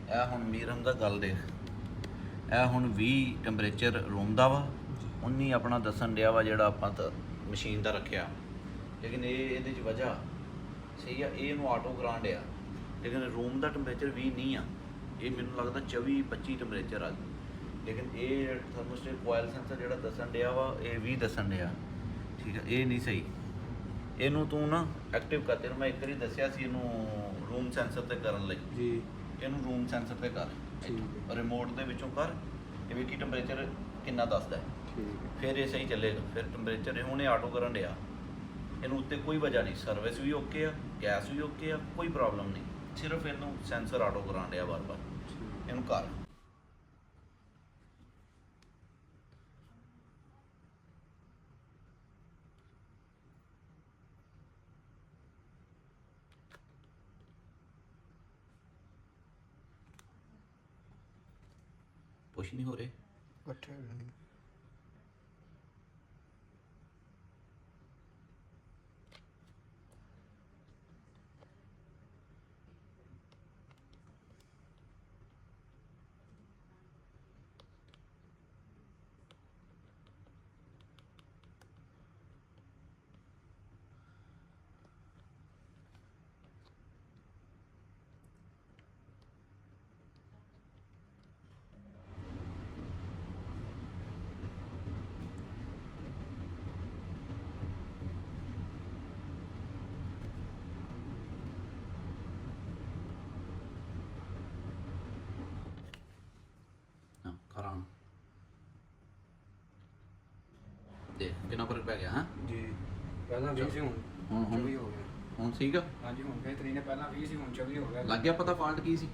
ਇਹ ਹੁਣ ਮੀਰਮ ਦਾ ਗੱਲ ਦੇਖ, ਇਹ ਹੁਣ 20 ਟੈਂਪਰੇਚਰ ਰੂਮ ਦਾ ਵਾ, 19 ਆਪਣਾ ਦੱਸਣ ਡਿਆ ਵਾ ਜਿਹੜਾ ਆਪਾਂ ਤਾਂ ਮਸ਼ੀਨ ਦਾ ਰੱਖਿਆ। ਲੇਕਿਨ ਇਹਦੇ 'ਚ ਵਜ੍ਹਾ ਸਹੀ ਆ, ਇਹ ਇਹਨੂੰ ਆਟੋ ਕਰਾਉਣ ਡਿਆ, ਲੇਕਿਨ ਰੂਮ ਦਾ ਟੈਂਪਰੇਚਰ 20 ਨਹੀਂ ਆ, ਇਹ ਮੈਨੂੰ ਲੱਗਦਾ 24-25 ਟੈਂਪਰੇਚਰ ਆ। ਲੇਕਿਨ ਇਹ ਥਰਮੋਸਟੇਟ ਕੋਇਲ ਸੈਂਸਰ ਜਿਹੜਾ ਦੱਸਣ ਡਿਆ ਵਾ ਇਹ 20 ਦੱਸਣ ਡਿਆ। ਠੀਕ ਆ, ਇਹ ਨਹੀਂ ਸਹੀ। ਇਹਨੂੰ ਤੂੰ ਨਾ ਐਕਟਿਵ ਕਰ, ਤੈਨੂੰ ਮੈਂ ਇੱਕ ਵਾਰੀ ਦੱਸਿਆ ਸੀ ਇਹਨੂੰ ਰੂਮ ਸੈਂਸਰ ਤੇ ਕਰਨ ਲਈ ਜੀ। ਇਹਨੂੰ ਰੂਮ ਸੈਂਸਰ ਤੇ ਕਰ, ਰਿਮੋਟ ਦੇ ਵਿੱਚੋਂ ਕਰ, ਇਹ ਵੇਖੀ ਟੈਂਪਰੇਚਰ ਕਿੰਨਾ ਦੱਸਦਾ ਹੈ। ਫਿਰ ਇਹ ਸਹੀ ਚੱਲੇਗਾ। ਫਿਰ ਟੈਂਪਰੇਚਰ ਹੁਣ ਇਹ ਆਟੋ ਕਰਨ ਡਿਆ, ਇਹਨੂੰ ਉੱਤੇ ਕੋਈ ਵਜ੍ਹਾ ਨਹੀਂ, ਸਰਵਿਸ ਵੀ ਓਕੇ ਆ, ਗੈਸ ਵੀ ਓਕੇ ਆ, ਕੋਈ ਪ੍ਰੋਬਲਮ ਨਹੀਂ, ਸਿਰਫ ਇਹਨੂੰ ਸੈਂਸਰ ਆਟੋ ਕਰਾਉਣ ਡਿਆ ਵਾਰ-ਵਾਰ। ਇਹਨੂੰ ਕਰ। ਕੁਛ ਨਹੀਂ ਹੋ ਰਿਹਾ। ਇਕੱਠੇ ਖਰਾਣ ਦੇਖ ਕਿੰਨਾ ਫਰਕ ਪੈ ਗਿਆ। ਹਾਂ ਜੀ, ਪਹਿਲਾਂ 20 ਸੀ, ਹੁਣ 24 ਹੋ ਗਿਆ। ਹੁਣ ਠੀਕ ਆ। ਹਾਂਜੀ, ਹੁਣ ਬਿਹਤਰੀਨ ਹੈ। ਪਹਿਲਾਂ 20 ਸੀ, ਹੁਣ 24 ਹੋ ਗਿਆ। ਲੱਗ ਗਿਆ ਪਤਾ ਫਾਲਟ ਕੀ ਸੀ?